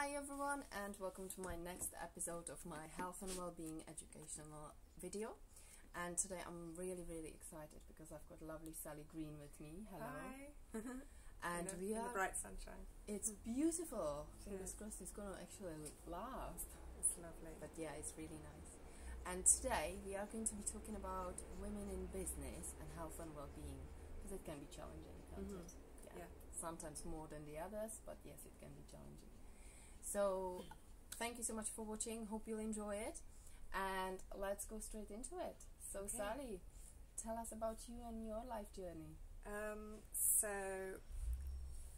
Hi everyone, and welcome to my next episode of my health and well-being educational video. And today I'm really excited because I've got lovely Sali Green with me. Hello. Hi. And in we are the bright sunshine. It's beautiful. Yeah. Fingers crossed it's gonna actually last. It's lovely. But yeah, it's really nice. And today we are going to be talking about women in business and health and well-being, because it can be challenging, can't it? Yeah. Sometimes more than the others, but yes, it can be challenging. So thank you so much for watching. Hope you'll enjoy it, and let's go straight into it. So Okay. Sali, tell us about you and your life journey. So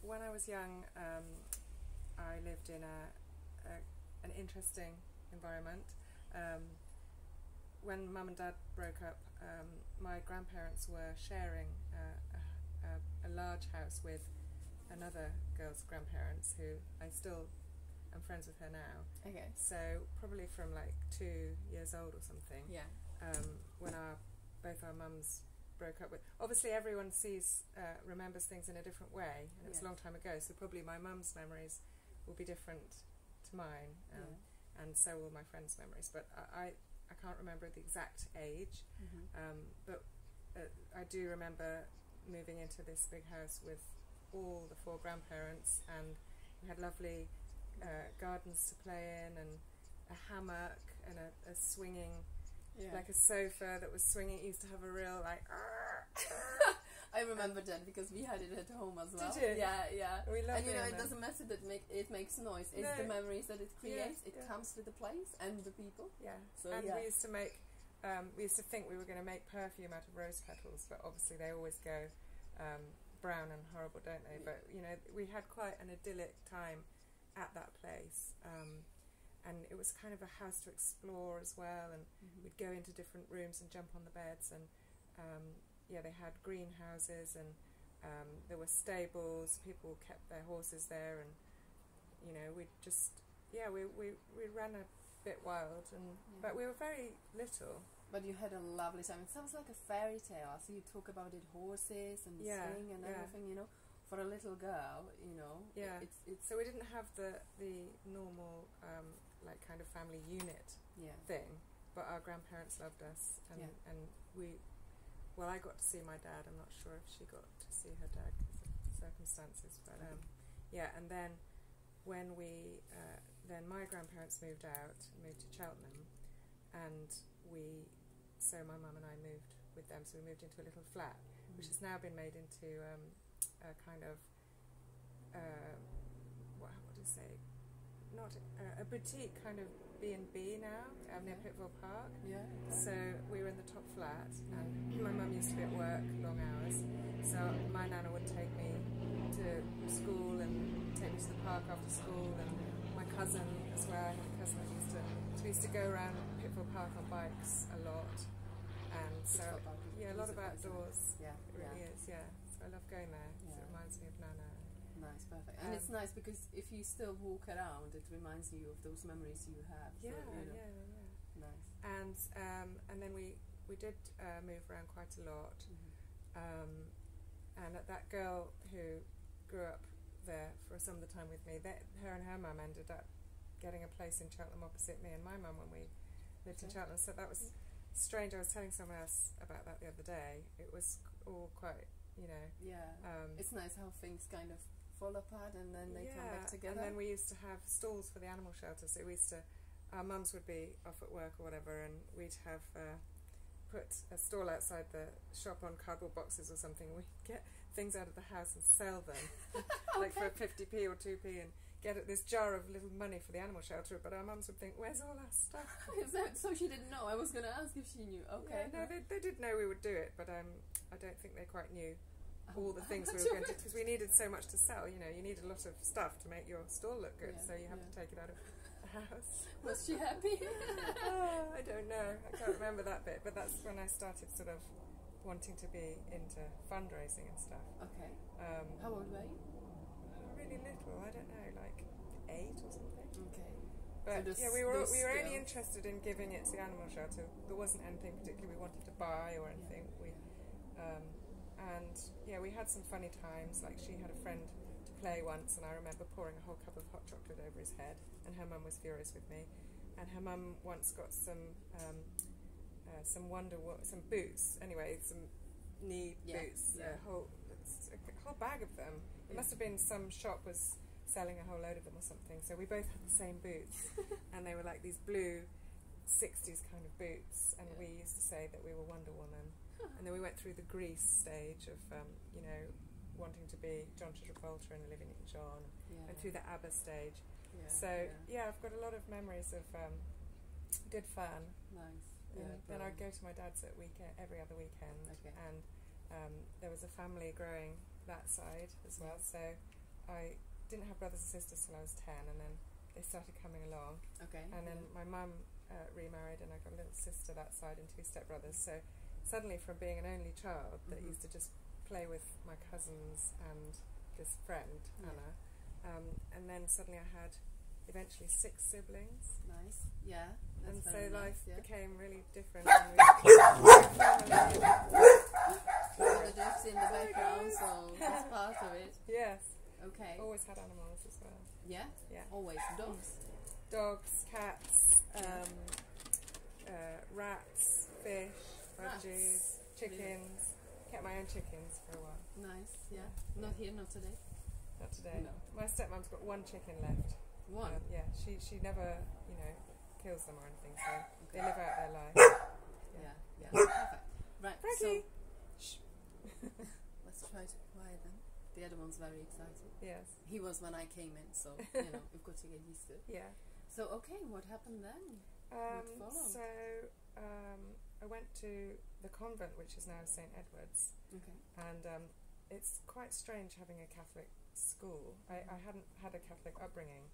when I was young, I lived in an interesting environment. When Mum and Dad broke up, my grandparents were sharing a large house with another girl's grandparents, who I still am friends with her now. Okay. So probably from like 2 years old or something. Yeah. When both our mums broke up with. Obviously, everyone remembers things in a different way, and it was a long time ago. So probably my mum's memories will be different to mine, and so will my friends' memories. But I can't remember the exact age. But I do remember moving into this big house with all the 4 grandparents, and we had lovely gardens to play in, and a hammock, and a swinging, like a sofa that was swinging. It used to have a real like I remember that because we had it at home as well. Did you? Yeah. We loved and you know, it it doesn't matter that it makes noise. It's the memories that it creates. It comes with the place and the people. Yeah. So and we used to make. We used to think we were going to make perfume out of rose petals, but obviously they always go brown and horrible, don't they? But you know, we had quite an idyllic time at that place, and it was kind of a house to explore as well. And we'd go into different rooms and jump on the beds, and they had greenhouses, and there were stables. People kept their horses there, and you know, we just we ran a bit wild, and but we were very little. But you had a lovely time. It sounds like a fairy tale. So you talk about it, horses and swing and everything, you know. For a little girl, you know. Yeah. It's so we didn't have the normal like kind of family unit thing, but our grandparents loved us, and I got to see my dad. I'm not sure if she got to see her dad because of circumstances, but and then when then my grandparents moved to Cheltenham, and so my mum and I moved with them. So we moved into a little flat, which has now been made into a kind of what do you say? Not a boutique kind of B&B now near Pittville Park. Yeah. So we were in the top flat, and my mum used to be at work long hours. So my nana would take me to school and take me to the park after school, and my cousin as well. I had a cousin that we used to go around Pittville Park on bikes a lot, and so a lot of outdoors. Yeah, it really is. Yeah, so I love going there. So it reminds me of Nana. Nice, perfect. And it's nice because if you still walk around, it reminds you of those memories you have. Yeah, so, you know. Nice. And then we did move around quite a lot. And that girl who grew up there for some of the time with me, her and her mum ended up getting a place in Cheltenham opposite me and my mum when we lived in Cheltenham. So that was strange. I was telling someone else about that the other day. It was all quite, you know. Yeah. It's nice how things kind of fall apart and then they come back together. And then we used to have stalls for the animal shelter. So our mums would be off at work or whatever, and we'd have put a stall outside the shop on cardboard boxes or something. We'd get things out of the house and sell them, like for 50p or 2p, and get this jar of little money for the animal shelter. But our mums would think, where's all our stuff? So she didn't know. I was going to ask if she knew. Okay. Yeah, no, they did know we would do it, but I don't think they quite knew all the things we were going to, because we needed so much to sell. You know, you need a lot of stuff to make your stall look good, so you have to take it out of the house. Was she happy? I don't know. I can't remember that bit, but that's when I started sort of wanting to be into fundraising and stuff. Okay. How old were you? Really little. I don't know, like 8 or something. Okay. But we were only interested in giving it to the animal shelter. There wasn't anything particularly we wanted to buy or anything. And we had some funny times. Like she had a friend to play once, and I remember pouring a whole cup of hot chocolate over his head, and her mum was furious with me. And her mum once got some boots. Anyway, some knee boots. A whole bag of them. It must have been some shop was selling a whole load of them or something. So we both had the same boots, and they were like these blue 60s kind of boots. And we used to say that we were Wonder Woman. And then we went through the Grease stage of wanting to be John Travolta and Olivia Newton-John, and through the ABBA stage. I've got a lot of memories of good fun. Nice. Then I'd go to my dad's every other weekend, and there was a family growing that side as well. So I didn't have brothers and sisters till I was 10, and then they started coming along. And then my mum remarried, and I got a little sister that side and 2 stepbrothers. So suddenly, from being an only child that used to just play with my cousins and this friend Anna, and then suddenly I had eventually 6 siblings. Nice. Yeah. And so nice, life became really different. The dogs in the background, so that's part of it. Yes. Okay. Always had animals as well. Yeah. Yeah. Always dogs. Dogs, cats, rats, fish, veggies, chickens. Kept my own chickens for a while. Nice. Yeah. Not here, not today. Not today. No. My stepmom's got 1 chicken left. 1. She never kills them or anything, so they live out their life. Yeah. Perfect. Right. Frankie. So let's try to quiet them. The other one's very excited. Yes. He was when I came in, so we've got to get used to it. Yeah. So what happened then? What followed? I went to the convent, which is now St. Edward's. And it's quite strange having a Catholic school. I hadn't had a Catholic upbringing,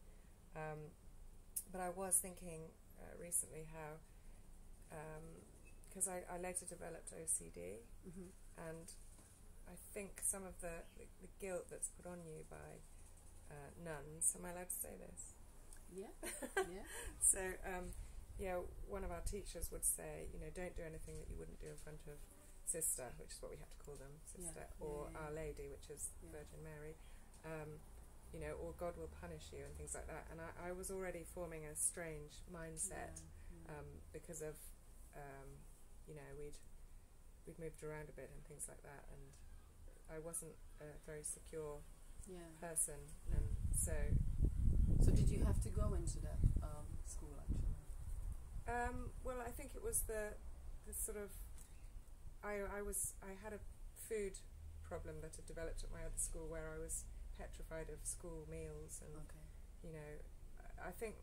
but I was thinking recently how, because I later developed OCD, and I think some of the guilt that's put on you by nuns. Am I allowed to say this? Yeah. So, one of our teachers would say, don't do anything that you wouldn't do in front of Sister, which is what we have to call them, Sister, or Our Lady, which is Virgin Mary, or God will punish you and things like that. And I was already forming a strange mindset because of, we'd moved around a bit and things like that, and I wasn't a very secure person, and so did you have to go into that school actually? Well, I think it was the sort of I had a food problem that had developed at my other school where I was petrified of school meals, and I think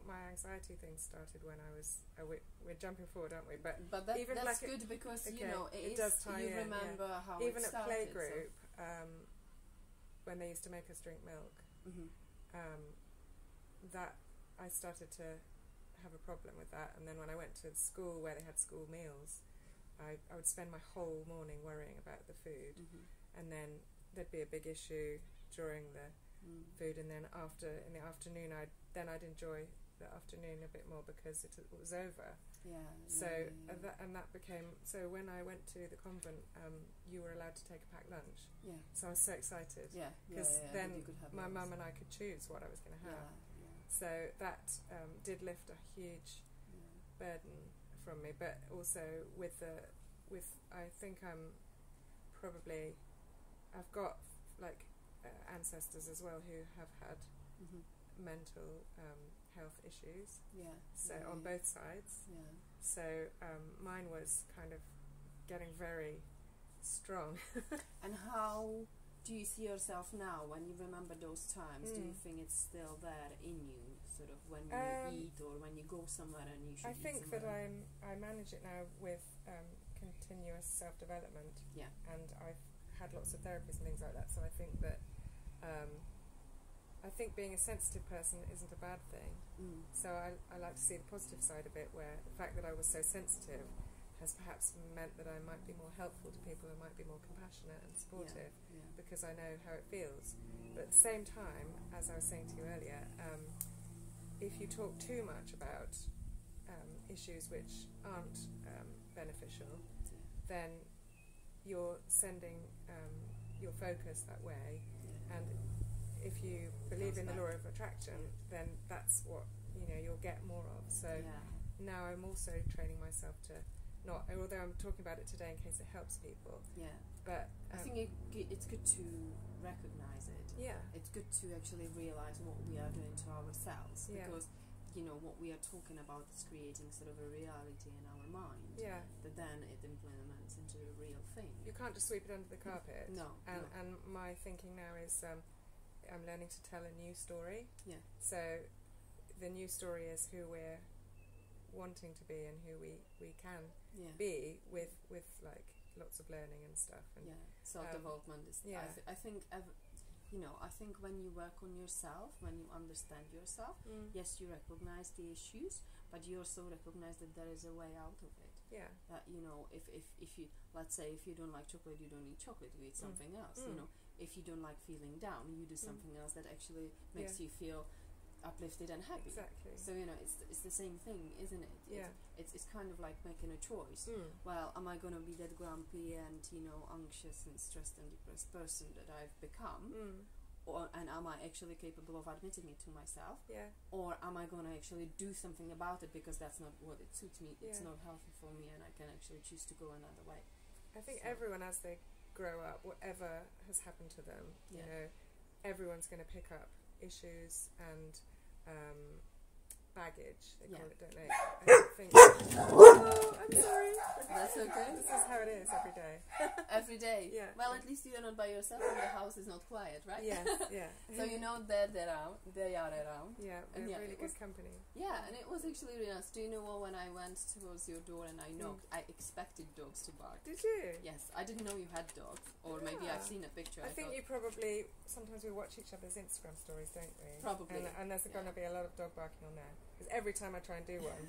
my anxiety thing started when I was we're jumping forward, aren't we? But even that's good because it does tie you in, remember how even it started, at playgroup when they used to make us drink milk, that I started to have a problem with that. And then when I went to school where they had school meals, I would spend my whole morning worrying about the food, and then there'd be a big issue during the food, and then in the afternoon I'd enjoy the afternoon a bit more because it was over. That became so. When I went to the convent, you were allowed to take a packed lunch. So I was so excited because then my mum and I could choose what I was going to have. So that did lift a huge burden from me, but also with I think I've got ancestors as well who have had mental health issues. On both sides. So mine was kind of getting very strong. And how do you see yourself now when you remember those times? Do you think it's still there in you, sort of when you eat or when you go somewhere and you should I think that I manage it now with continuous self-development, and I've had lots of therapies and things like that, so I think that being a sensitive person isn't a bad thing. So I like to see the positive side of it, where the fact that I was so sensitive has perhaps meant that I might be more helpful to people and might be more compassionate and supportive because I know how it feels. But at the same time, as I was saying to you earlier, if you talk too much about issues which aren't beneficial, then you're sending your focus that way, and believe in the law of attraction, then that's what you'll get more of. So now I'm also training myself to not, although I'm talking about it today in case it helps people. Yeah. But I think it's good to recognize it. Yeah. It's good to actually realize what we are doing to ourselves, because what we are talking about is creating sort of a reality in our mind. Yeah. That then it implements into a real thing. You can't just sweep it under the carpet. No. And my thinking now is I'm learning to tell a new story. Yeah. So the new story is who we're wanting to be and who we can be with like lots of learning and stuff. And self-development is. Yeah. I think I think when you work on yourself, when you understand yourself, yes, you recognize the issues, but you also recognize that there is a way out of it. Yeah. That if you, let's say, if you don't like chocolate, you don't eat chocolate. You eat something else. If you don't like feeling down, you do something else that actually makes you feel uplifted and happy. Exactly. So it's the same thing, isn't it? Yeah. It's kind of like making a choice. Well, am I gonna be that grumpy and anxious and stressed and depressed person that I've become, and am I actually capable of admitting it to myself? Yeah. Or am I gonna actually do something about it because that's not what it suits me? It's not healthy for me, and I can actually choose to go another way. I think everyone, as they grow up, whatever has happened to them, everyone's going to pick up issues and baggage, they call it, don't they? I think. Oh, I'm sorry. That's okay. This is how it is every day. Every day. Yeah. Well, at least you're not by yourself and the house is not quiet, right? Yes. Yeah. So they're around. They are around. Yeah. And we're really good company. Yeah, and it was actually really nice. Do you know what? When I went towards your door and I knocked, I expected dogs to bark. Did you? Yes, I didn't know you had dogs, or maybe I've seen a picture. I think you probably, sometimes we watch each other's Instagram stories, don't we? Probably. And there's going to be a lot of dog barking on there. Because every time I try and do one,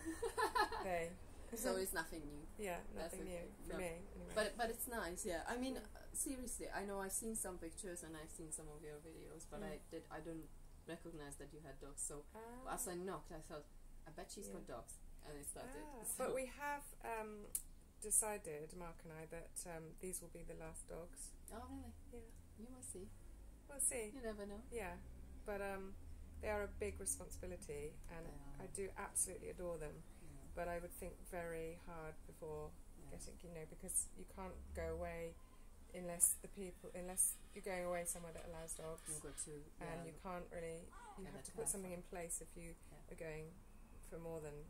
they... So it's nothing new. Yeah, nothing new for me. Anyway. But it's nice, yeah. I mean, seriously, I know I've seen some pictures and I've seen some of your videos, but I don't recognize that you had dogs. So as I knocked, I thought, I bet she's got dogs, and it started. So but we have decided, Mark and I, that these will be the last dogs. Oh really? Yeah. You will see. We'll see. You never know. Yeah, but they are a big responsibility, and I do absolutely adore them. But I would think very hard before getting, because you can't go away unless you're going away somewhere that allows dogs. You've got to, and you can't really. You have to put something in place if you are going for more than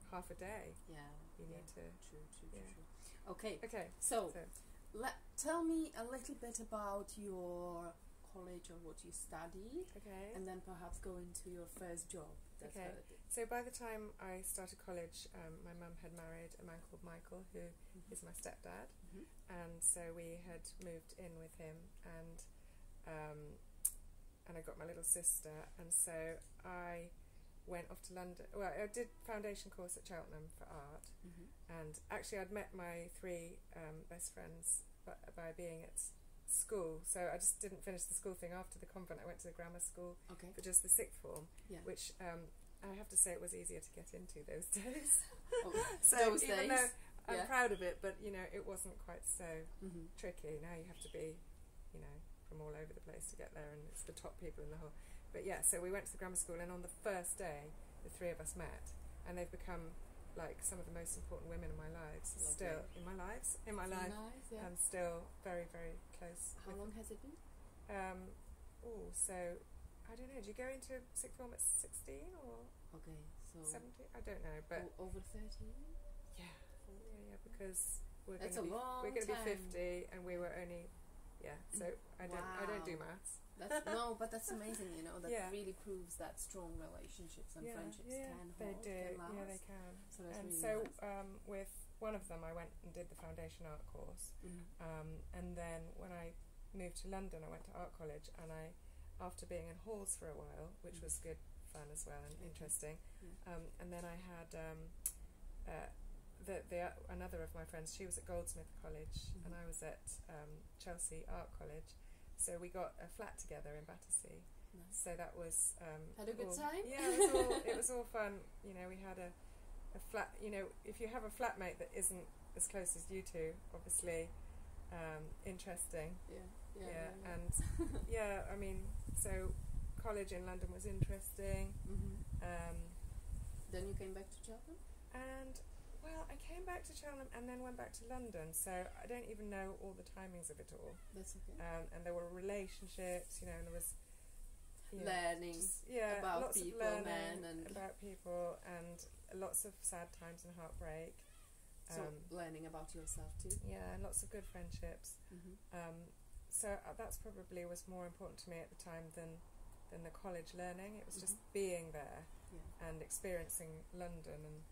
half a day. Yeah, you need to. True. Okay. So tell me a little bit about your college or what you studied. Okay. And then perhaps go into your first job. So by the time I started college, my mum had married a man called Michael, who is my stepdad, and so we had moved in with him, and I got my little sister, and so I went off to London. Well, I did foundation course at Cheltenham for art, and actually I'd met my three best friends by being at school, so I just didn't finish the school thing after the convent. I went to the grammar school for just the sixth form, which I have to say it was easier to get into those days. So those even days, though I'm proud of it, but it wasn't quite so tricky. Now you have to be from all over the place to get there, and it's the top people in the whole. But so we went to the grammar school, and on the first day the three of us met, and they've become like some of the most important women in my lives. Still in my life, I'm still very, very close. How long has it been? So I don't know. Do you go into sixth form at 16 or 17? I don't know, but over 30 years. Yeah, because we're going to be 50, and we were only So I don't do maths. But that's amazing. That really proves that strong relationships and friendships can hold. They do. Can last. They can. So that's and really so nice. With one of them, I went and did the foundation art course, and then when I moved to London, I went to art college, and after being in halls for a while, which was good fun as well and interesting, and then I had another of my friends. She was at Goldsmith College, and I was at Chelsea Art College. So we got a flat together in Battersea. Nice. So that was had a good time. Yeah, it was all fun. We had a flat. If you have a flatmate that isn't as close as you two, obviously interesting. Yeah. And I mean, so college in London was interesting. Then you came back to Cheltenham? And, well, I came back to Cheltenham and then went back to London, so I don't even know all the timings of it all. That's okay. And there were relationships, and there was... learning about lots people, of learning about people, and lots of sad times and heartbreak. So learning about yourself too. Yeah, and lots of good friendships. So that's probably was more important to me at the time than the college learning. It was just being there and experiencing London and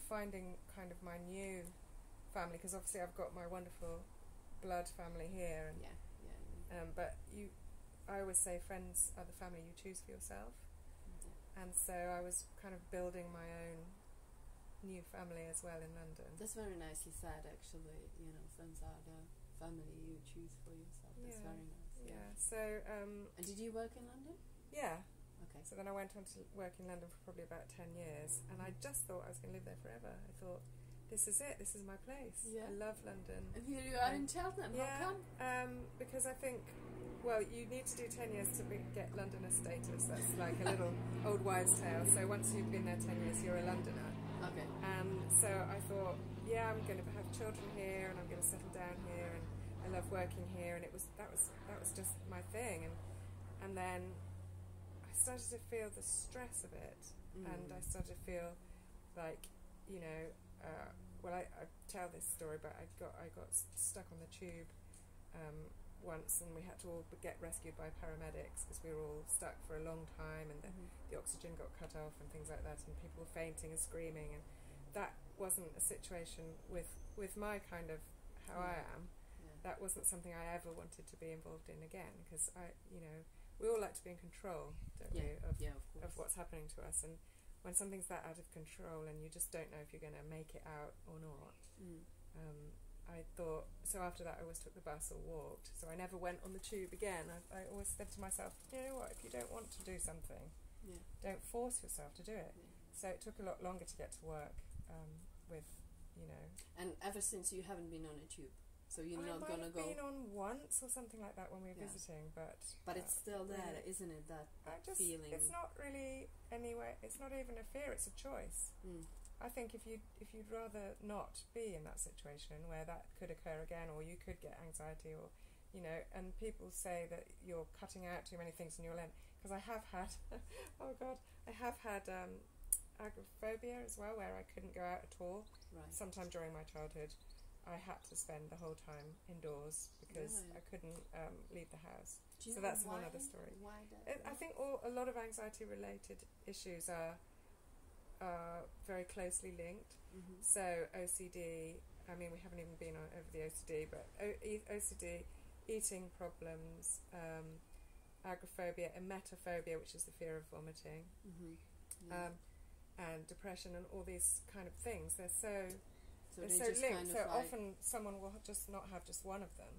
finding kind of my new family, because obviously I've got my wonderful blood family here, and but I always say friends are the family you choose for yourself. And so I was kind of building my own new family as well in London. That's very nicely said, actually. Friends are the family you choose for yourself. That's very nice. Yeah. So. And did you work in London? Yeah. Okay. So then I went on to work in London for probably about 10 years, and I just thought I was going to live there forever. I thought, this is it. This is my place. Yeah. I love London. And here you are in Cheltenham. Yeah. How come? Because I think. Well, you need to do 10 years to get Londoner status. That's like a little old wives' tale. So once you've been there 10 years, you're a Londoner. Okay. And so I thought, I'm going to have children here, and I'm going to settle down here, and I love working here, and that was just my thing. And then I started to feel the stress of it, and I started to feel like, I tell this story, but I got stuck on the tube. Once, and we had to all get rescued by paramedics because we were all stuck for a long time, and the oxygen got cut off and things like that, and people were fainting and screaming, and that wasn't a situation with my kind of how I am. That wasn't something I ever wanted to be involved in again, because we all like to be in control, don't we, of what's happening to us, and when something's that out of control and you just don't know if you're going to make it out or not. I thought, so after that I always took the bus or walked, so I never went on the tube again. I always said to myself, you know what, if you don't want to do something, don't force yourself to do it. So it took a lot longer to get to work with. And ever since you haven't been on a tube, so you're not going to go... I might have been on once or something like that when we were visiting, but it's still there, isn't it, that feeling? It's not really anyway, it's not even a fear, it's a choice. I think if you'd rather not be in that situation where that could occur again, or you could get anxiety, or and people say that you're cutting out too many things in your life, because I have had agoraphobia as well, where I couldn't go out at all. Sometime during my childhood I had to spend the whole time indoors because I couldn't leave the house. So that's one other story. Why that? I think a lot of anxiety related issues are very closely linked. So OCD, I mean, we haven't even been over the OCD, but OCD, eating problems, agoraphobia, emetophobia, which is the fear of vomiting, and depression, and all these kind of things. They're so linked. Kind of so often someone will just not have just one of them.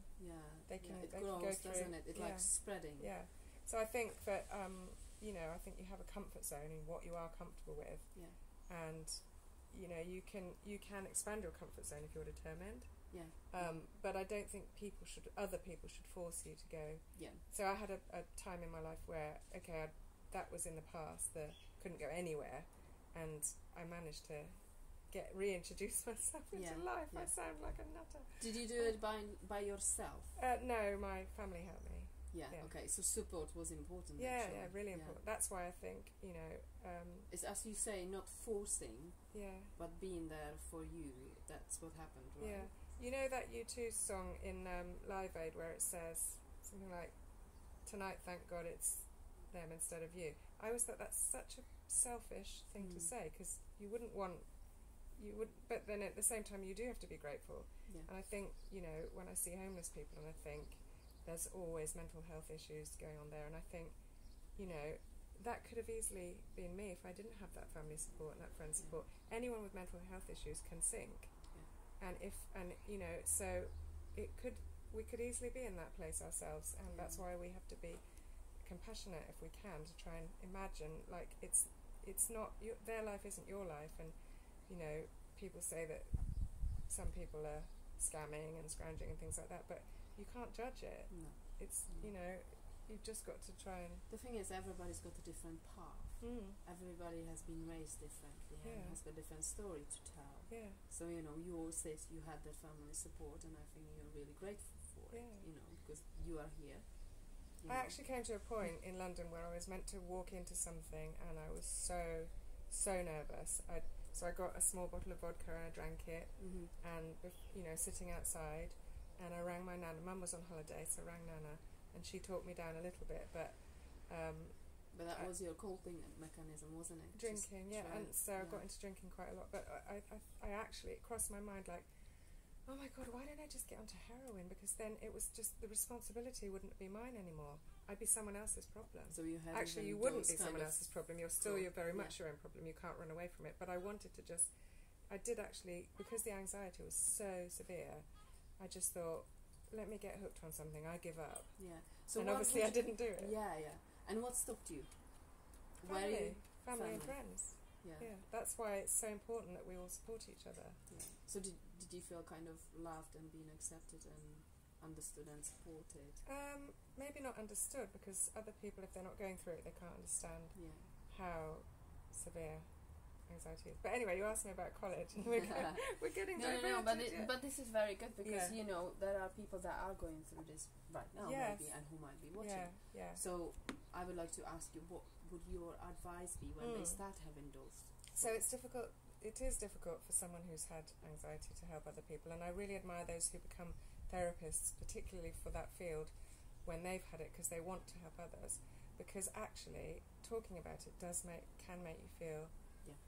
They can it they grows, can go through. doesn't it? It likes spreading. So I think that I think you have a comfort zone in what you are comfortable with, and you can expand your comfort zone if you're determined. But I don't think other people should force you to go. So I had a time in my life where that was in the past. Couldn't go anywhere, and I managed to reintroduce myself into life. I sound like a nutter. Did you do it by yourself? No, my family helped me. Okay, so support was important. Really important. That's why I think it's, as you say, not forcing, but being there for you. That's what happened, right? You know that U2 song in Live Aid where it says something like, "Tonight, thank God it's them instead of you." I always thought that's such a selfish thing to say, because but then at the same time you do have to be grateful. And I think when I see homeless people, and I think there's always mental health issues going on there, and I think that could have easily been me if I didn't have that family support and that friend support. Anyone with mental health issues can sink, so we could easily be in that place ourselves, and that's why we have to be compassionate if we can, to try and imagine like it's not their life isn't your life. And people say that some people are scamming and scrounging and things like that, but you can't judge it. It's you've just got to try and... The thing is, everybody's got a different path. Everybody has been raised differently and has got a different story to tell. Yeah. So, you know, you all say you had that family support, and I think you're really grateful for it, you know, because you are here. I actually came to a point in London where I was meant to walk into something, and I was so nervous. So I got a small bottle of vodka and I drank it, and, you know, sitting outside, and I rang my Nana. Mum was on holiday, so I rang Nana, and she talked me down a little bit, but that was your coping mechanism, wasn't it? Drinking, and so I got into drinking quite a lot, but I actually, it crossed my mind like, oh my God, why don't I just get onto heroin? Because then it was just, the responsibility wouldn't be mine anymore. I'd be someone else's problem. So you had actually, you wouldn't be someone else's problem. You're very much your own problem. You can't run away from it. But I wanted to just, I did actually, because the anxiety was so severe, I just thought, let me get hooked on something. I give up. Yeah. So and obviously I didn't do it. Yeah, yeah. And what stopped you? Family and friends. Yeah. That's why it's so important that we all support each other. Yeah. So did you feel kind of loved and being accepted and understood and supported? Maybe not understood, because other people, if they're not going through it, they can't understand how severe anxiety is. But anyway, you asked me about college, and we're getting no, but this is very good, because you know, there are people that are going through this right now, maybe, and who might be watching. So I would like to ask you, what would your advice be when they start having those? So it's difficult. It is difficult for someone who's had anxiety to help other people, and I really admire those who become therapists, particularly for that field, when they've had it, because they want to help others. Because actually, talking about it can make you feel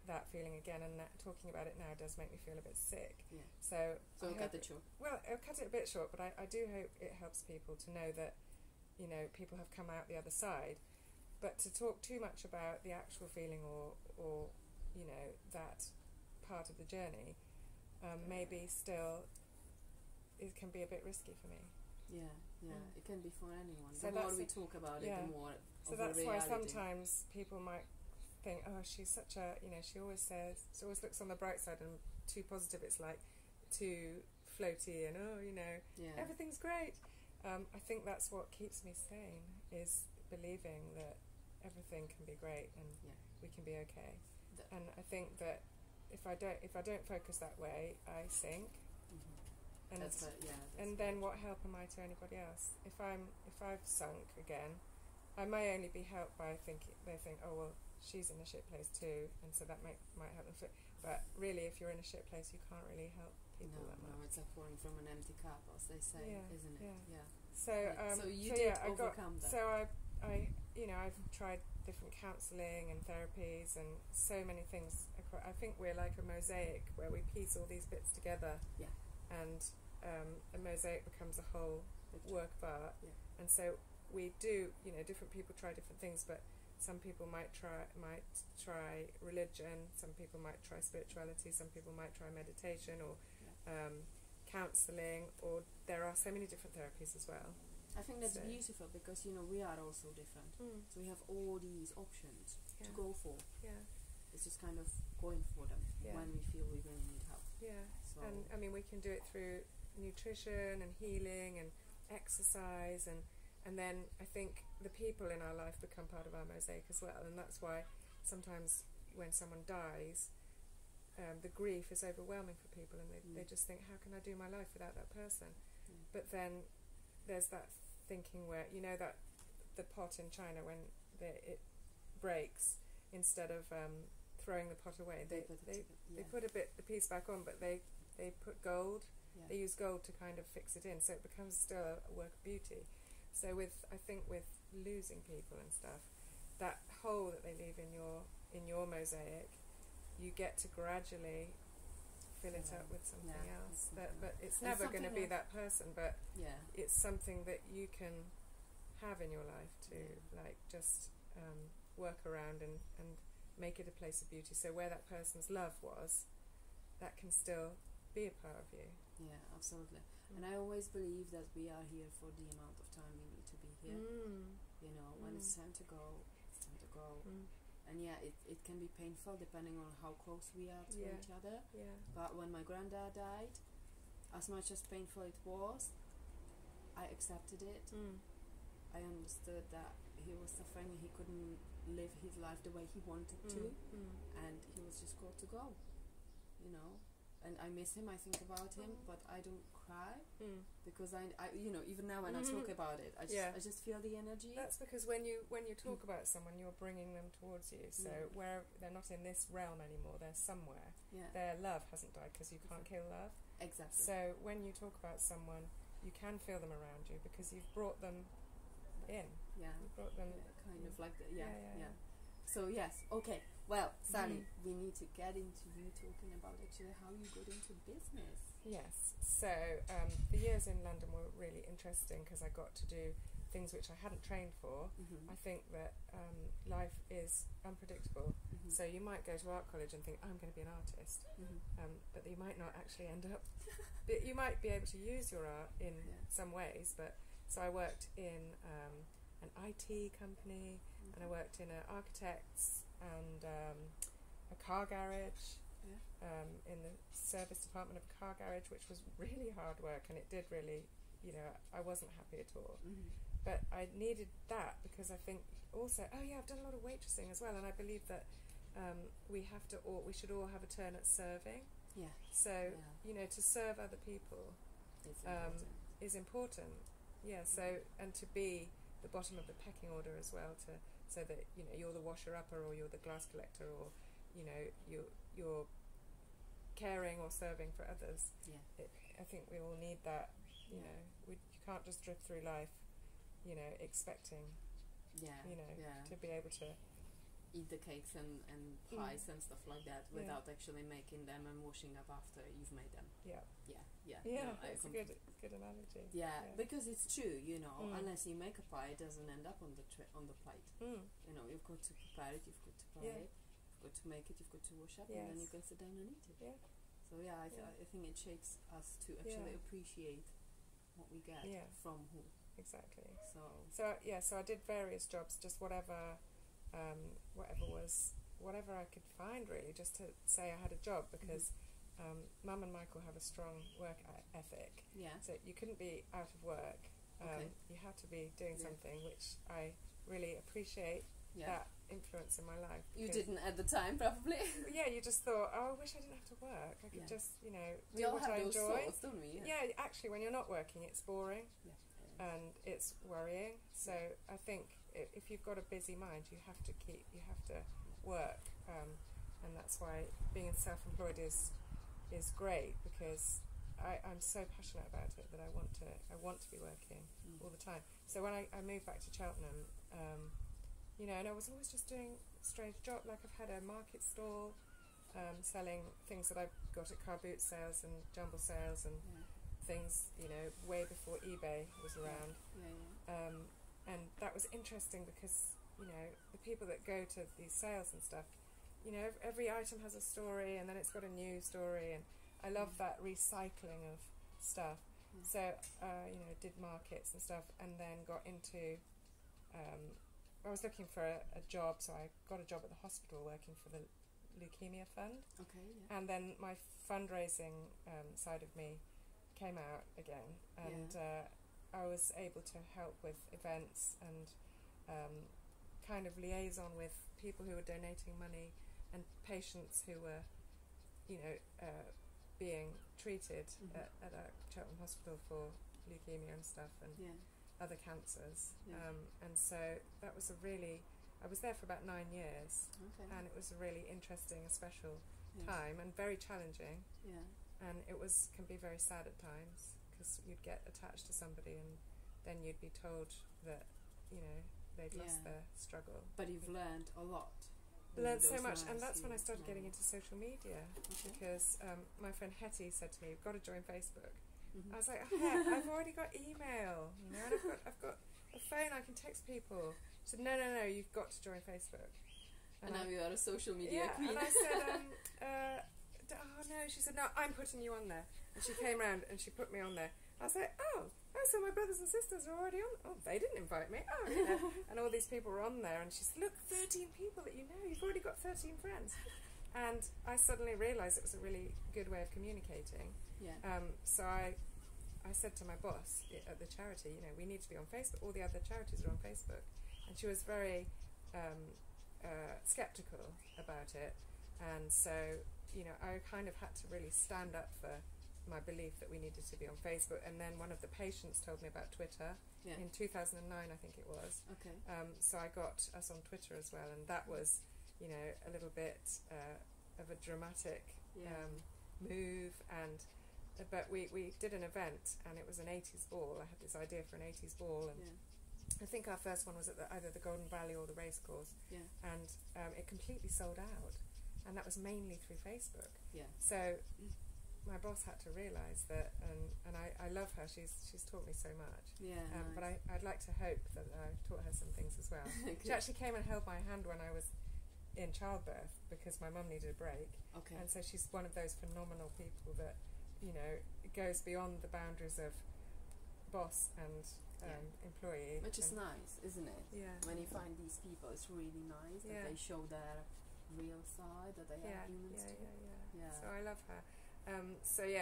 that feeling again, and that talking about it now does make me feel a bit sick. Yeah. So cut it short. Well, I'll cut it a bit short, but I do hope it helps people to know that, you know, people have come out the other side. But to talk too much about the actual feeling or you know, that part of the journey, maybe still it can be a bit risky for me. Yeah. It can be for anyone. So the more we talk about it, the more. So that's why sometimes people might think, oh, she's such a, you know, she always looks on the bright side, and too positive. It's like too floaty, and oh, you know, everything's great. I think that's what keeps me sane, is believing that everything can be great and we can be okay. And I think that if I don't focus that way, I sink. And then what help am I to anybody else? If I've sunk again, I may only be helped by they think, oh well, she's in a shit place too, and so that might help them. But really, if you're in a shit place, you can't really help people that much. No, it's like pouring from an empty cup, as they say, isn't it? Yeah. So you did overcome that. So I you know, I've tried different counselling and therapies and so many things. I think we're like a mosaic where we piece all these bits together, and a mosaic becomes a whole work of art. And so we do, you know, different people try different things, but some people might try religion, some people might try spirituality, some people might try meditation or counselling, or there are so many different therapies as well. I think that's beautiful, because, you know, we are all so different. So we have all these options to go for. It's just kind of going for them when we feel we really need help. So and I mean, we can do it through nutrition and healing and exercise, and then I think the people in our life become part of our mosaic as well, and that's why sometimes when someone dies, the grief is overwhelming for people, and they just think, how can I do my life without that person? But then there's that thinking where, you know, that the pot in China, when it breaks, instead of throwing the pot away, they put the piece back on, but they put gold. They use gold to kind of fix it in, so it becomes still a work of beauty. So I think with losing people and stuff, that hole that they leave in your mosaic, you get to gradually fill it up with something else. But it's never going to be that person, but it's something that you can have in your life to like just work around and make it a place of beauty. So where that person's love was, that can still be a part of you. Yeah, absolutely. And I always believe that we are here for the amount of time we need to be here. You know, when it's time to go, it's time to go. And it can be painful depending on how close we are to each other. But when my granddad died, as much as painful it was, I accepted it. I understood that he was suffering, he couldn't live his life the way he wanted to, and he was just called to go, you know. And I miss him, I think about him, but I don't cry, because I you know, even now when I talk about it, I just feel the energy. That's because when you talk about someone, you're bringing them towards you. So where they're not in this realm anymore, they're somewhere. Their love hasn't died, because you can't kill love. Exactly. So when you talk about someone, you can feel them around you, because you've brought them in. Yeah. You've brought them kind of like the, So yes, okay. Well, Sally, we need to get into you talking about actually how you got into business. Yes. So the years in London were really interesting, because I got to do things which I hadn't trained for. I think that life is unpredictable. So you might go to art college and think, I'm going to be an artist, but you might not actually end up. But you might be able to use your art in some ways. But so I worked in an IT company, and I worked in an architect's and a car garage, in the service department of a car garage, which was really hard work, and it did really, you know, I wasn't happy at all. But I needed that, because I think also, I've done a lot of waitressing as well, and I believe that we should all have a turn at serving. So you know, to serve other people is important. So, and to be the bottom of the pecking order as well, so that, you know, you're the washer-upper, or you're the glass collector, or, you know, you're caring or serving for others. I think we all need that. You know, you can't just drift through life, you know, expecting, you know, to be able to eat the cakes and pies and stuff like that without actually making them and washing up after you've made them. That's a good analogy. Because it's true, you know. Unless you make a pie, it doesn't end up on the plate. You know, you've got to prepare it, you've got to fry it, you've got to make it, you've got to wash up, and then you can sit down and eat it. So I think it shapes us to actually appreciate what we get from who. Exactly. So I did various jobs, just whatever I could find, really, just to say I had a job, because Mum and Michael have a strong work ethic. So you couldn't be out of work. You had to be doing something, which I really appreciate that influence in my life. You didn't at the time, probably. You just thought, I wish I didn't have to work. I could just, you know, do what I enjoy. We all have those thoughts, don't we? Actually, when you're not working, it's boring and it's worrying. So I think if you've got a busy mind, you have to work, and that's why being self-employed is great, because I'm so passionate about it that I want to be working all the time. So when I moved back to Cheltenham, you know, and I was always just doing strange jobs. Like, I've had a market stall, selling things that I got at car boot sales and jumble sales and things, you know, way before eBay was around. And that was interesting, because, you know, the people that go to these sales and stuff, you know, every item has a story, and then it's got a new story, and I love that recycling of stuff. So, you know, did markets and stuff, and then got into, I was looking for a job, so I got a job at the hospital working for the Leukemia Fund. And then my fundraising side of me came out again, and I was able to help with events and kind of liaison with people who were donating money and patients who were, you know, being treated at a Cheltenham hospital for leukemia and stuff, and other cancers. And so that was I was there for about 9 years, and it was a really interesting, a special time, and very challenging. And it can be very sad at times, because you'd get attached to somebody, and then you'd be told that, you know, they'd lost their struggle. But you've learned a lot. Learned so much, and that's when I started getting into social media, because my friend Hetty said to me, "You've got to join Facebook." I was like, I've already got email, you know, and I've got a phone, I can text people. She said, no, you've got to join Facebook. And now you are a social media queen. And I said, no. She said, no, I'm putting you on there. And she came round and she put me on there. I was like, so my brothers and sisters are already on. Oh, they didn't invite me. Oh, yeah. And all these people were on there, and she said, look, 13 people that you know. You've already got 13 friends. And I suddenly realised it was a really good way of communicating. So I I said to my boss at the charity, you know, we need to be on Facebook. All the other charities are on Facebook, and she was very skeptical about it. And so, you know, I kind of had to really stand up for my belief that we needed to be on Facebook. And then one of the patients told me about Twitter in 2009, I think it was. Okay. So I got us on Twitter as well, and that was, you know, a little bit of a dramatic move. And but we did an event, and it was an 80s ball. I had this idea for an 80s ball, and I think our first one was at either the Golden Valley or the racecourse, and it completely sold out, and that was mainly through Facebook. So my boss had to realise that, and I love her. She's taught me so much. Nice. But I'd like to hope that I taught her some things as well. She actually came and held my hand when I was in childbirth because my mum needed a break. Okay. And so she's one of those phenomenal people that, you know, goes beyond the boundaries of boss and employee. Which is nice, isn't it? Yeah. When you find these people, it's really nice that they show their real side, that they are humans too. Yeah. So I love her.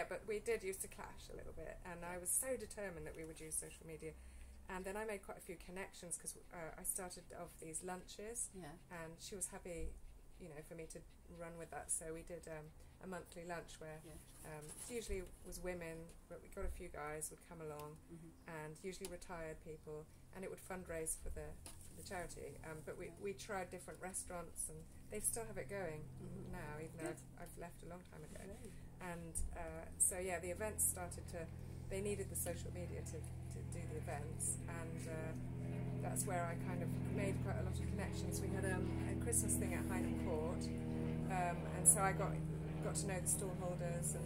But we did used to clash a little bit, and I was so determined that we would use social media. And then I made quite a few connections because I started off these lunches, and she was happy, you know, for me to run with that. So we did a monthly lunch where usually was women, but we got a few guys would come along, and usually retired people, and it would fundraise for the charity. But we tried different restaurants, and they still have it going now, even though I've left a long time ago. And the events started to. They needed the social media to do the events, and that's where I kind of made quite a lot of connections. We had a Christmas thing at Hynham Court, and so I got to know the stallholders,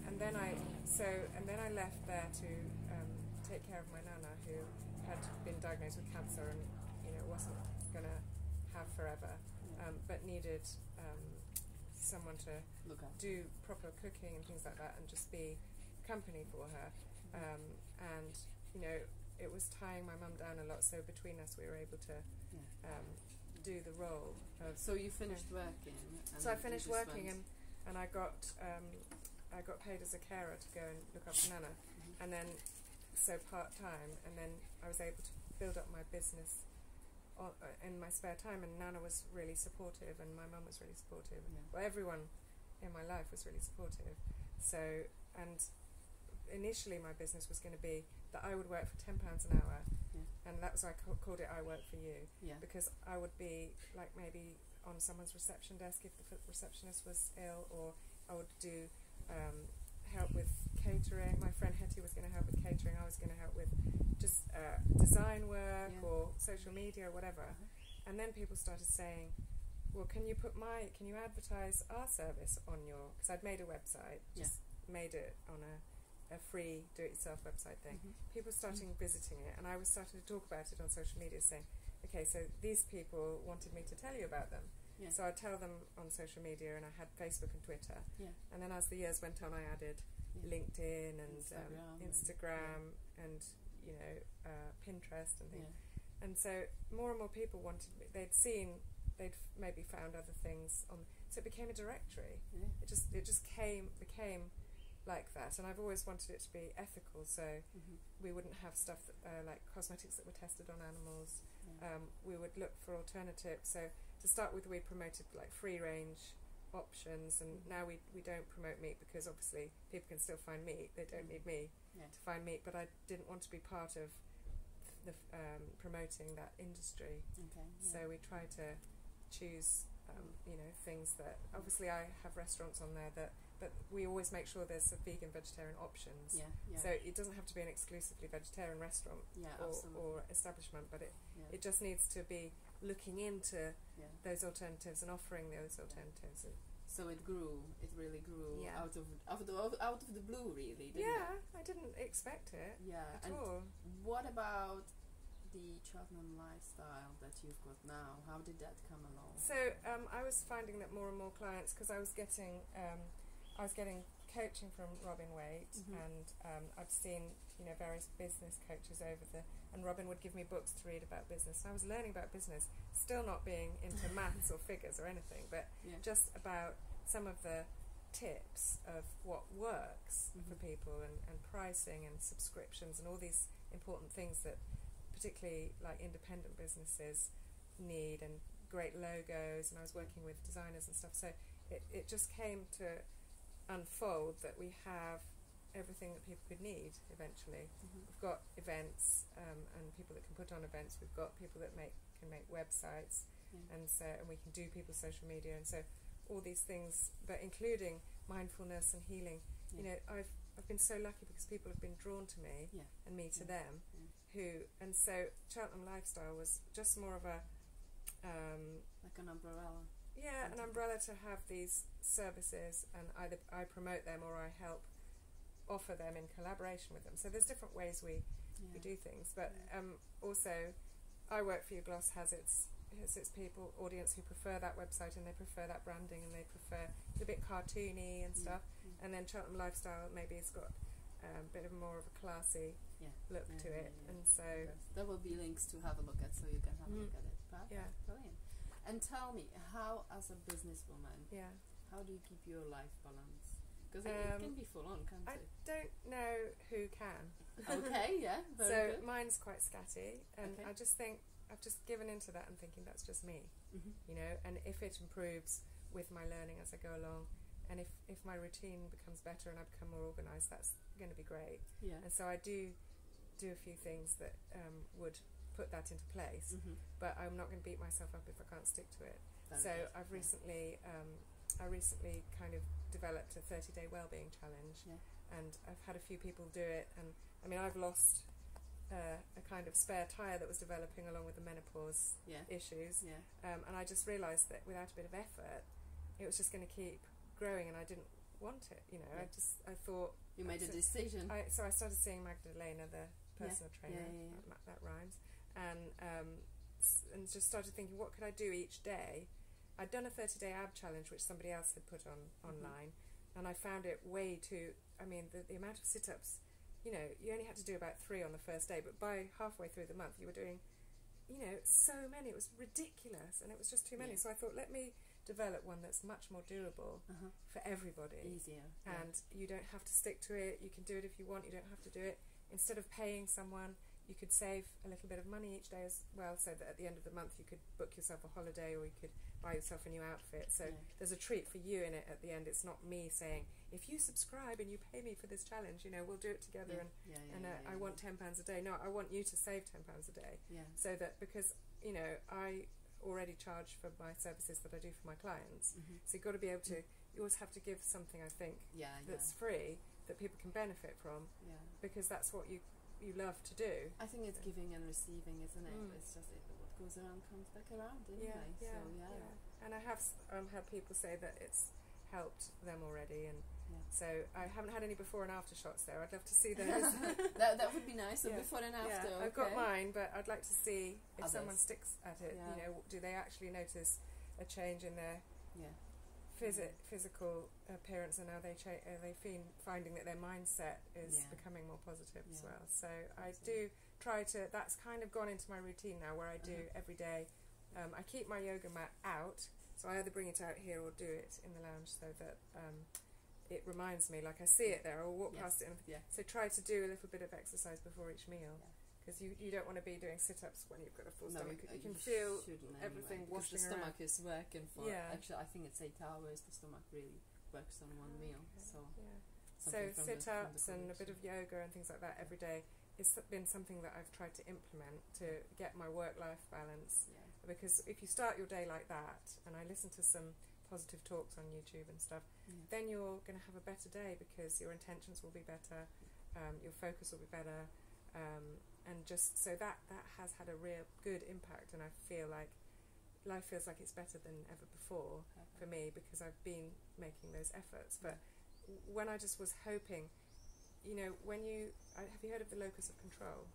and then I left there to take care of my nana, who had been diagnosed with cancer and, you know, wasn't going to have forever, but needed someone to do proper cooking and things like that, and just be company for her. And, you know, it was tying my mum down a lot, so between us we were able to do the role of. So you finished working? So I finished working, and I got paid as a carer to go and look after Nana, and then so part-time, and then I was able to build up my business in my spare time, and Nana was really supportive, and my mum was really supportive. Well, everyone in my life was really supportive. So, and initially my business was going to be that I would work for £10 an hour, and that was why I called it I Work For You, because I would be like maybe on someone's reception desk if the receptionist was ill, or I would do help with catering. My friend Hetty was going to help with catering. I was going to help with just design work or social media or whatever. And then people started saying, well, can you advertise our service on your, because I'd made a website, just made it on a free do-it-yourself website thing. People starting visiting it, and I was starting to talk about it on social media, saying, okay, so these people wanted me to tell you about them. So I'd tell them on social media, and I had Facebook and Twitter. And then as the years went on, I added LinkedIn and Instagram and you know, Pinterest and things. And so more and more people wanted me. They'd maybe found other things on. So it became a directory. It just became like that. And I've always wanted it to be ethical. So we wouldn't have stuff like cosmetics that were tested on animals. We would look for alternatives. So to start with, we promoted like free range options, and now we don't promote meat because obviously people can still find meat. They don't need me to find meat, but I didn't want to be part of the promoting that industry. So we try to choose you know, things that obviously I have restaurants on there but we always make sure there's some vegan vegetarian options. So it doesn't have to be an exclusively vegetarian restaurant or establishment, but it just needs to be looking into those alternatives and offering those alternatives. So it really grew out of the blue, really, didn't it? I didn't expect it at and all. What about the Cheltenham lifestyle that you've got now? How did that come along? So I was finding that more and more clients, because I was getting coaching from Robin Waite, and I've seen, you know, various business coaches and Robin would give me books to read about business. And I was learning about business, still not being into maths or figures or anything, but just about some of the tips of what works for people, and pricing and subscriptions and all these important things that particularly like independent businesses need, and great logos, and I was working with designers and stuff, so it just came to unfold that we have everything that people could need eventually. We've got events and people that can put on events, we've got people that can make websites, and we can do people's social media, and so all these things, but including mindfulness and healing. You know, I've been so lucky because people have been drawn to me and me to them, and so Cheltenham Lifestyle was just more of a like an umbrella. Yeah, an umbrella to have these services, and either I promote them or I help offer them in collaboration with them. So there's different ways we do things, but also I Work For You Gloss has its people, audience who prefer that website, and they prefer that branding, and they prefer it's a bit cartoony and stuff. And then Cheltenham Lifestyle maybe it's got a bit of more of a classy look to it, and so there will be links to have a look at, so you can have a look at it. Perfect. Brilliant. And tell me, how as a businesswoman, how do you keep your life balance? Because it can be full on, can't it? I don't know who can. Okay, very so good. Mine's quite scatty, and I just think I've just given into that and thinking that's just me, you know, and if it improves with my learning as I go along, and if my routine becomes better and I become more organised, that's going to be great. And so I do a few things that would put that into place, but I'm not going to beat myself up if I can't stick to it. So I've recently kind of developed a 30-day wellbeing challenge, and I've had a few people do it, and I mean I've lost a kind of spare tyre that was developing along with the menopause issues, and I just realised that without a bit of effort it was just going to keep growing, and I didn't want it, you know. I thought you made a decision. So I started seeing Magdalena, the personal trainer, that rhymes, and just started thinking, what could I do each day? I'd done a 30-day ab challenge which somebody else had put on online, and I found it way too, I mean the amount of sit-ups, you know, you only had to do about 3 on the first day, but by halfway through the month you were doing, you know, so many. It was ridiculous, and it was just too many. So I thought, let me develop one that's much more doable for everybody, easier, and you don't have to stick to it. You can do it if you want, you don't have to do it. Instead of paying someone, you could save a little bit of money each day as well, so that at the end of the month you could book yourself a holiday, or you could buy yourself a new outfit. So there's a treat for you in it at the end. It's not me saying, if you subscribe and you pay me for this challenge, you know, we'll do it together, I want £10 a day. No, I want you to save £10 a day, so that, because, you know, I already charge for my services that I do for my clients, so you've got to be able to, you always have to give something, I think, that's free, that people can benefit from, because that's what you love to do. I think it's giving and receiving, isn't it? It's just what goes around comes back around, anyway. And I have had people say that it's helped them already, and so I haven't had any before and after shots there. I'd love to see those. that would be nice. So before and after. I've got mine, but I'd like to see if others. Someone sticks at it. You know, do they actually notice a change in their physical appearance, and are they finding that their mindset is becoming more positive as well? So I do try to. That's kind of gone into my routine now, where I do every day. I keep my yoga mat out, so I either bring it out here or do it in the lounge, so that it reminds me, like I see it there, I'll walk past it. So try to do a little bit of exercise before each meal, because you don't want to be doing sit-ups when you've got a full stomach. You can feel everything washing around. The stomach is working for, actually I think it's 8 hours, the stomach really works on one meal. So sit-ups and a bit of yoga and things like that every day. It's been something that I've tried to implement to get my work-life balance, because if you start your day like that, and I listen to some positive talks on YouTube and stuff, then you're going to have a better day, because your intentions will be better, your focus will be better, and just so that has had a real good impact, and I feel like life feels like it's better than ever before for me, because I've been making those efforts. But when I just was hoping, you know, have you heard of the locus of control?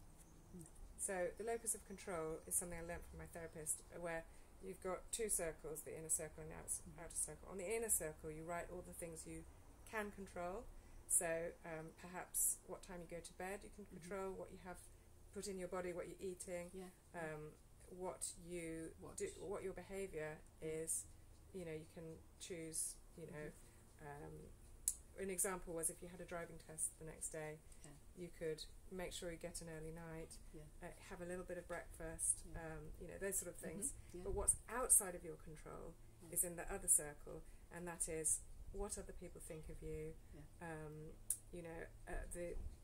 So the locus of control is something I learnt from my therapist, where you've got 2 circles, the inner circle and the outer circle. On the inner circle, you write all the things you can control. So perhaps what time you go to bed, you can control what you have put in your body, what you're eating, what you do, what your behaviour is. You know, you can choose, you know, an example was if you had a driving test the next day, you could make sure you get an early night, have a little bit of breakfast, you know, those sort of things. But what's outside of your control is in the other circle, and that is what other people think of you, you know,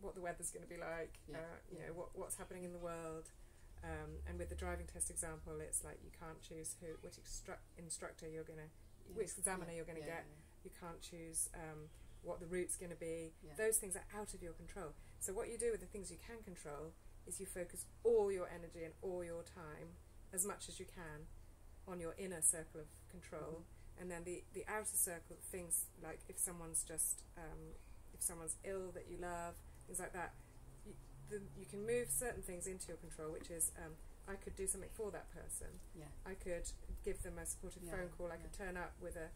what the weather's going to be like, you know, what's happening in the world. And with the driving test example, it's like you can't choose which instructor you're going to, which examiner you're going to get. You can't choose what the route's going to be. Those things are out of your control. So what you do with the things you can control is you focus all your energy and all your time, as much as you can, on your inner circle of control. And then the outer circle, things like if someone's just, if someone's ill that you love, things like that, you can move certain things into your control, which is, I could do something for that person. I could give them a supportive phone call. I could turn up with a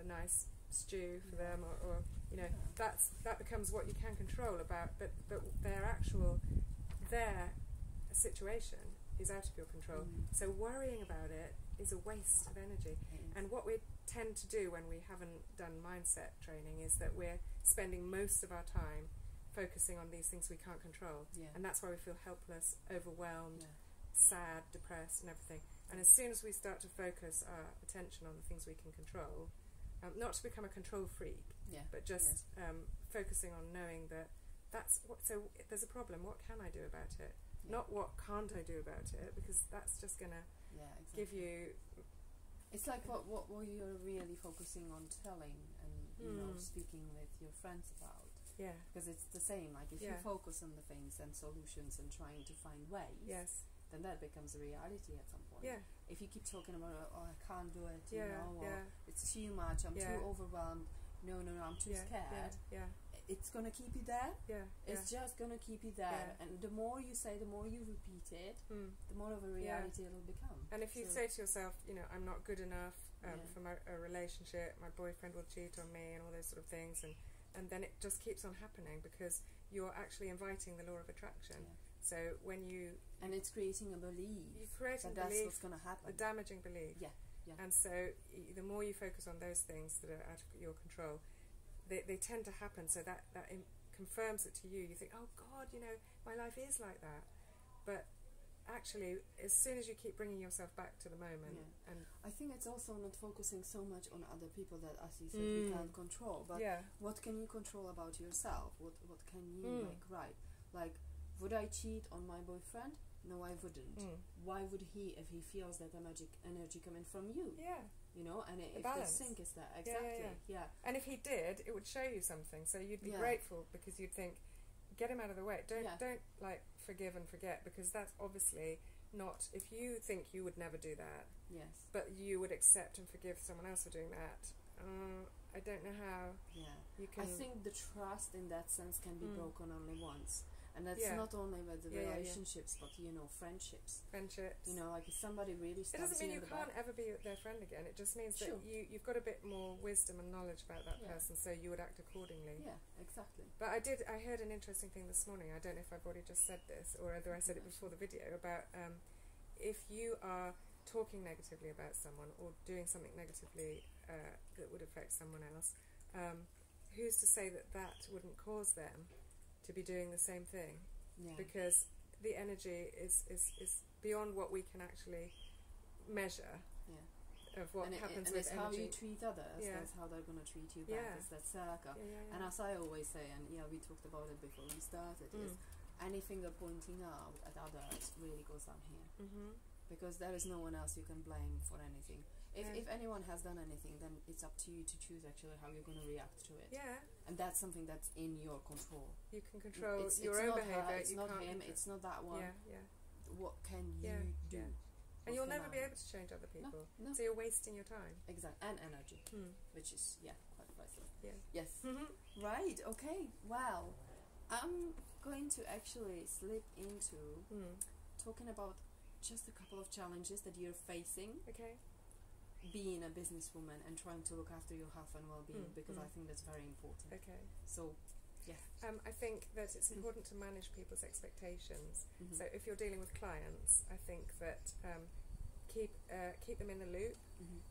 nice stew for them, or you know, that becomes what you can control about. But their situation is out of your control. So worrying about it is a waste of energy. And what we tend to do when we haven't done mindset training is that we're spending most of our time focusing on these things we can't control, and that's why we feel helpless, overwhelmed, sad, depressed, and everything. And as soon as we start to focus our attention on the things we can control, not to become a control freak, but just focusing on knowing that that's what. So there's a problem. What can I do about it? Not what can't I do about it, because that's just gonna give you. It's like what you're really focusing on telling and you know, speaking with your friends about. Because it's the same. Like if you focus on the things and solutions and trying to find ways, then that becomes a reality at some point. If you keep talking about, oh, I can't do it, you know, or it's too much, I'm too overwhelmed. No, I'm too scared. It's gonna keep you there. It's just gonna keep you there. And the more you say, the more you repeat it, the more of a reality it'll become. And if you say to yourself, you know, I'm not good enough for a relationship, my boyfriend will cheat on me, and all those sort of things, and then it just keeps on happening because you're actually inviting the law of attraction. So when you... And it's creating a belief. You're creating that's belief, what's going to happen. a damaging belief. And so the more you focus on those things that are out of your control, they tend to happen. So that confirms it to you. You think, oh God, you know, my life is like that. But actually, as soon as you keep bringing yourself back to the moment, and I think it's also not focusing so much on other people that, as you said, we can't control. But what can you control about yourself? What can you make right? Like, would I cheat on my boyfriend? No, I wouldn't. Why would he, if he feels that energy coming from you? You know, and if the sync is there, exactly. And if he did, it would show you something. So you'd be grateful because you'd think, get him out of the way. Don't like forgive and forget, because that's obviously not. If you think you would never do that, but you would accept and forgive someone else for doing that, I don't know how. You can. I think the trust in that sense can be broken only once. And that's not only with the relationships, but, you know, friendships. You know, like if somebody really stabs you in the back. It doesn't mean you can't ever be their friend again. It just means that you've got a bit more wisdom and knowledge about that person, so you would act accordingly. Exactly. But I heard an interesting thing this morning. I don't know if I've already just said this, or whether I said it before the video, about if you are talking negatively about someone or doing something negatively that would affect someone else, who's to say that wouldn't cause them to be doing the same thing? Because the energy is beyond what we can actually measure of what happens with energy. And it's how you treat others, that's how they're going to treat you back. It's that circle. And as I always say, and we talked about it before we started, is any finger pointing out at others really goes down here. Because there is no one else you can blame for anything. If anyone has done anything, then it's up to you to choose actually how you're going to react to it. And that's something that's in your control. You can control your own behaviour. It's not him, it's not that one. What can you do? And you'll never be able to change other people. No. So you're wasting your time. Exactly. And energy. Which is, quite priceless. Yes. Right, okay. Well, I'm going to actually slip into talking about just a couple of challenges that you're facing. Being a businesswoman and trying to look after your health and well-being, because I think that's very important. So, I think that it's important to manage people's expectations. So if you're dealing with clients, I think that keep them in the loop.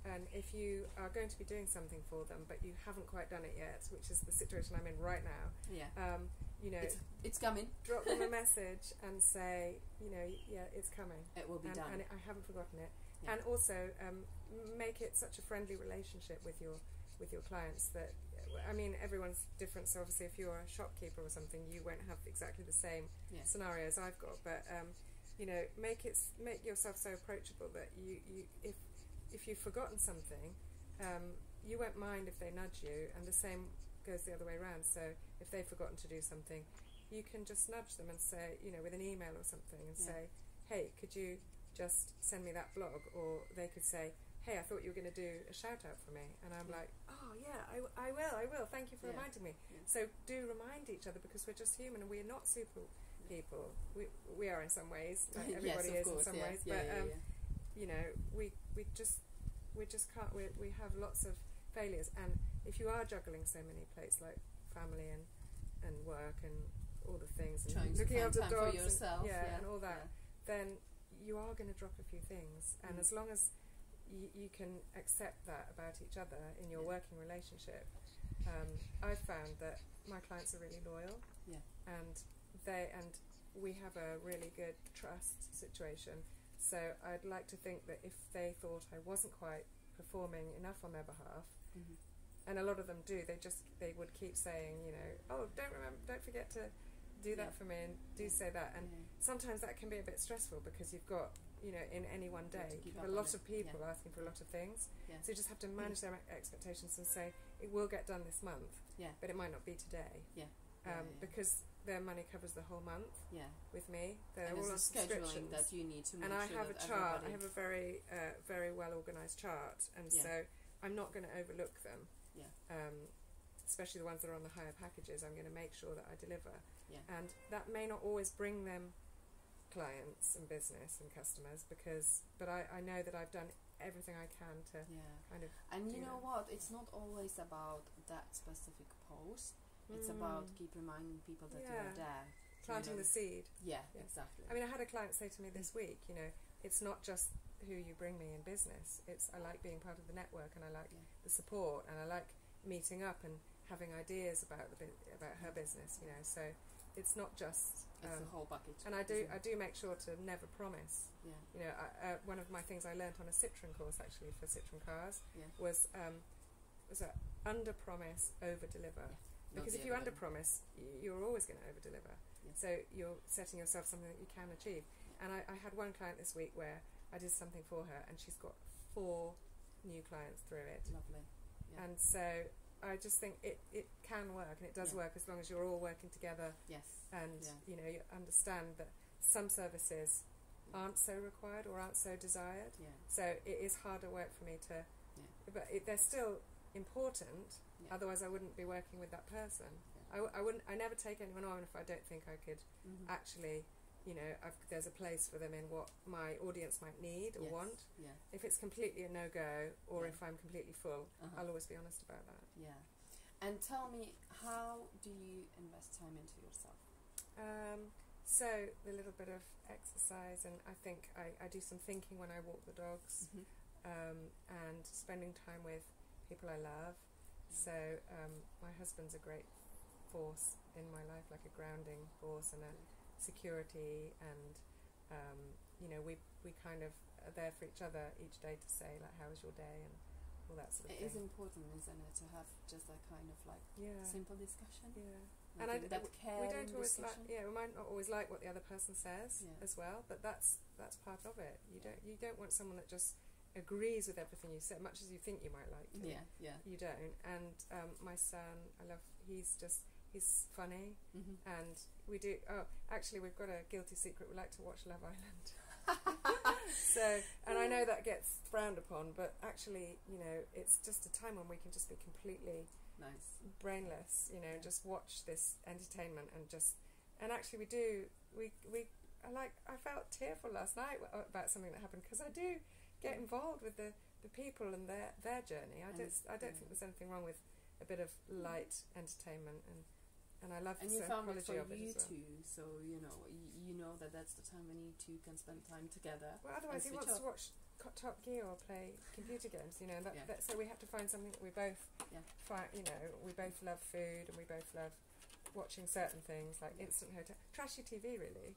And if you are going to be doing something for them but you haven't quite done it yet, which is the situation I'm in right now, you know, it's coming. Drop them a message and say, you know, yeah, it's coming. It will be done. And I haven't forgotten it. Yeah. And also make it such a friendly relationship with your clients that, I mean, everyone's different. So obviously, if you're a shopkeeper or something, you won't have exactly the same scenarios I've got. But you know, make yourself so approachable that you if you've forgotten something, you won't mind if they nudge you, and the same goes the other way around. So if they've forgotten to do something, you can just nudge them and say, you know, with an email or something, and say, hey, could you just send me that blog? Or they could say, hey, I thought you were going to do a shout out for me, and I'm like, oh yeah, I will, thank you for reminding me. So do remind each other, because we're just human and we're not super people. We are in some ways, like everybody is in some ways, but you know, we just can't. We have lots of failures, and if you are juggling so many plates like family and work and all the things, and trying looking after dogs for yourself, and all that, then you are going to drop a few things, and as long as you can accept that about each other in your working relationship, I've found that my clients are really loyal, and we have a really good trust situation. So I'd like to think that if they thought I wasn't quite performing enough on their behalf, and a lot of them do, they would keep saying, you know, oh, don't forget to do that for me, and do say that. And sometimes that can be a bit stressful, because you've got, you know, in any one day, you have a lot of people asking for a lot of things. So you just have to manage their expectations and say, it will get done this month, but it might not be today. Because their money covers the whole month with me. They're all on subscriptions. That you need to make and I sure have that a chart. everybody... I have a very, very well organised chart, and so I'm not going to overlook them. Especially the ones that are on the higher packages, I'm going to make sure that I deliver. And that may not always bring them clients and business and customers, but I know that I've done everything I can to kind of. And you know what? It's not always about that specific post. It's about keep reminding people that you are there. Planting the seed. Exactly. I mean, I had a client say to me this week, you know, it's not just who you bring me in business. I like being part of the network, and I like the support, and I like meeting up and having ideas about her business. You know, so it's not just it's the whole package. And I do make sure to never promise. You know, one of my things I learnt on a Citroen course, actually, for Citroen cars was that under promise, over deliver. Because if you under promise, you're always going to over deliver. So you're setting yourself something that you can achieve. And I had one client this week where I did something for her, and she's got 4 new clients through it. Lovely. And so I just think it can work, and it does work as long as you're all working together. And you know, you understand that some services aren't so required or aren't so desired. So it is harder work for me to, but they're still important. Otherwise, I wouldn't be working with that person. I never take anyone on if I don't think I could actually, you know, there's a place for them in what my audience might need or want. If it's completely a no-go, or if I'm completely full, I'll always be honest about that. And tell me, how do you invest time into yourself? So the little bit of exercise, and I think I do some thinking when I walk the dogs, and spending time with people I love. So my husband's a great force in my life, like a grounding force and a security, and you know, we kind of are there for each other each day to say, like, how was your day, and all that sort of thing. It is important, isn't it, to have just a kind of like simple discussion. And we don't always discussion. we might not always like what the other person says as well, but that's part of it. You don't want someone that just agrees with everything you say, much as you think you might like to. You don't. And my son, he's funny, and we do. Oh, actually, we've got a guilty secret. We like to watch Love Island. So, and I know that gets frowned upon, but actually, you know, it's just a time when we can just be completely brainless, you know, just watch this entertainment and actually I felt tearful last night about something that happened, because I do get involved with the people and their journey. I don't think there's anything wrong with a bit of light entertainment, and I love the psychology of it as well. Too, so you know that that's the time when you two can spend time together. Well, otherwise he wants to watch Top Gear or play computer games, you know. So we have to find something that we both you know, we both love food and we both love watching certain things like instant hotel, trashy TV, really.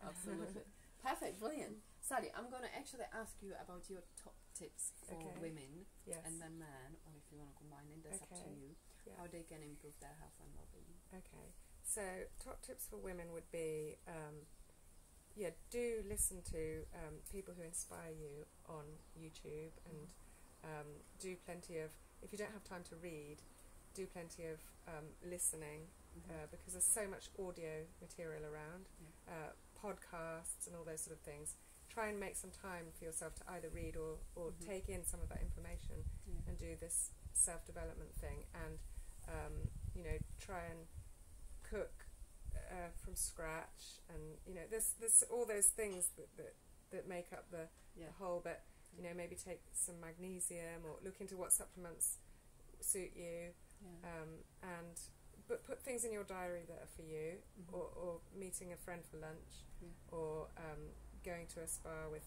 Absolutely. Perfect, brilliant. Sally, I'm going to actually ask you about your top tips for women and then men, or if you want to combine it, that's up to you, how they can improve their health and well-being. Okay, so top tips for women would be do listen to people who inspire you on YouTube, and do plenty of, if you don't have time to read, do plenty of listening, because there's so much audio material around, podcasts and all those sort of things. Try and make some time for yourself to either read or take in some of that information and do this self-development thing, and you know, try and cook from scratch, and you know, there's all those things that make up the whole, but you know, maybe take some magnesium or look into what supplements suit you, and put things in your diary that are for you, or meeting a friend for lunch, or going to a spa with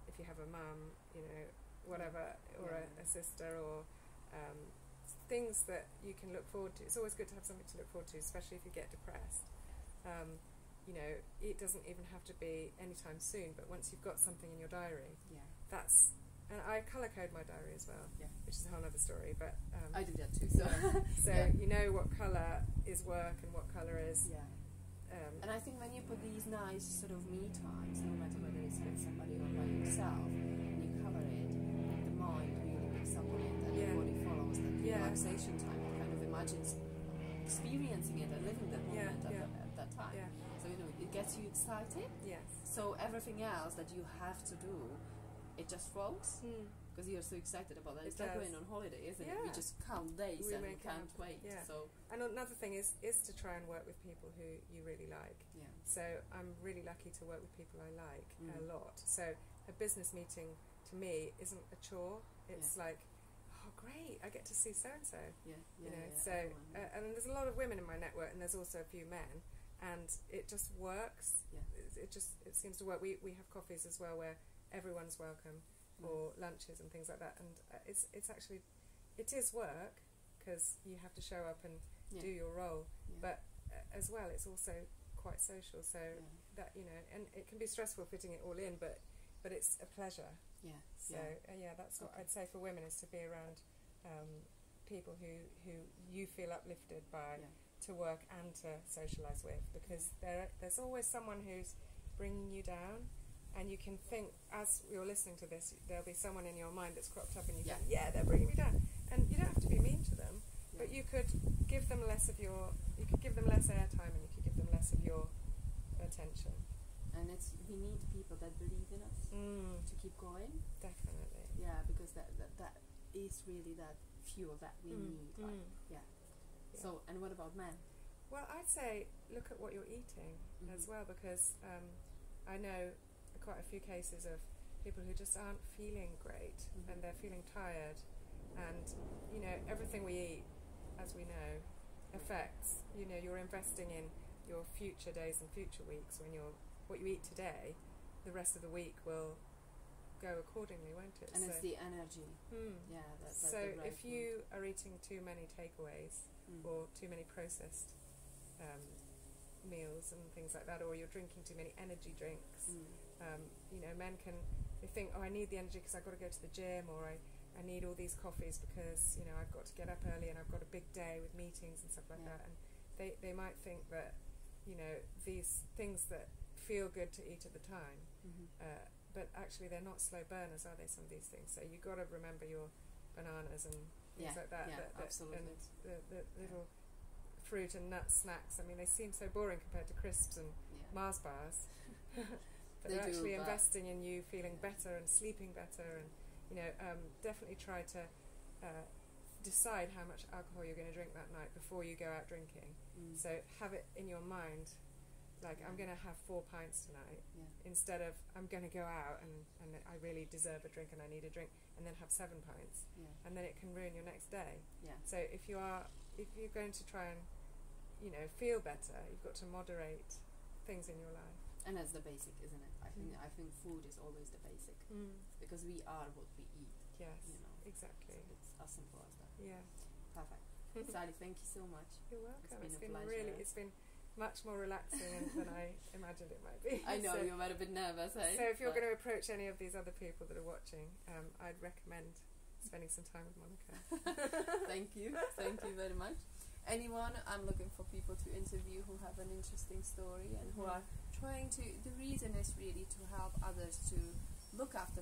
if you have a mum, you know, whatever, or a sister, or things that you can look forward to. It's always good to have something to look forward to, especially if you get depressed. You know, it doesn't even have to be anytime soon, but once you've got something in your diary, that's, and I colour code my diary as well, which is a whole other story, but I do that too, so you know what colour is work and what colour is and I think when you put these nice sort of me times, no matter whether it's with somebody or by yourself, and you cover it, the mind really picks up on it, and the body follows that relaxation time. It kind of imagines experiencing it and living that moment at that time. So you know, it gets you excited. So everything else that you have to do, it just flows. Because you're so excited about that. It's like going on holiday, isn't it? We just count days and we can't wait. So, and another thing is to try and work with people who you really like. So I'm really lucky to work with people I like a lot. So a business meeting to me isn't a chore. It's like, oh great, I get to see so and so. You know. So and there's a lot of women in my network, and there's also a few men, and it just works. It seems to work. We have coffees as well where everyone's welcome, or lunches and things like that, and it's actually, it is work because you have to show up and do your role, but as well it's also quite social, so that, you know, and it can be stressful fitting it all in, but it's a pleasure. That's what I'd say for women, is to be around people who you feel uplifted by, to work and to socialise with, because there's always someone who's bringing you down. And you can think, as you're listening to this, there'll be someone in your mind that's cropped up, and you think, they're bringing me down. And you don't have to be mean to them, but you could give them less airtime, and you could give them less of your attention. And we need people that believe in us to keep going. Definitely. Yeah, because that is really that fuel that we need. So, and what about men? Well, I'd say look at what you're eating as well, because I know quite a few cases of people who just aren't feeling great, and they're feeling tired, and you know, everything we eat, as we know, affects, you know, you're investing in your future days and future weeks. What you eat today, the rest of the week will go accordingly, won't it? And it's the energy. That's so the right if you are eating too many takeaways or too many processed meals and things like that, or you're drinking too many energy drinks, you know, men they think, oh, I need the energy because I've got to go to the gym, or I need all these coffees because, you know, I've got to get up early and I've got a big day with meetings and stuff like that, and they might think that, you know, these things that feel good to eat at the time, but actually they're not slow burners, are they, some of these things? So you've got to remember your bananas and things like that, absolutely. And the little fruit and nut snacks. I mean, they seem so boring compared to crisps and Mars bars, but they're actually investing in you feeling better and sleeping better, and you know, definitely try to decide how much alcohol you're going to drink that night before you go out drinking. So have it in your mind, like, I'm going to have 4 pints tonight, instead of I'm going to go out and I really deserve a drink and I need a drink, and then have 7 pints, and then it can ruin your next day. So if you're going to try and, you know, feel better, you've got to moderate things in your life. And that's the basic, isn't it? I think food is always the basic, because we are what we eat. Yes, you know. exactly. So it's as simple as that. Yeah. Perfect. Sally, thank you so much. You're welcome. It's been a pleasure. really, it's been much more relaxing than I imagined it might be. I know, so, you were a bit nervous, eh? So if you're going to approach any of these other people that are watching, I'd recommend spending some time with Monika. Thank you very much. Anyone, I'm looking for people to interview who have an interesting story and who are trying to, the reason is really to help others to look after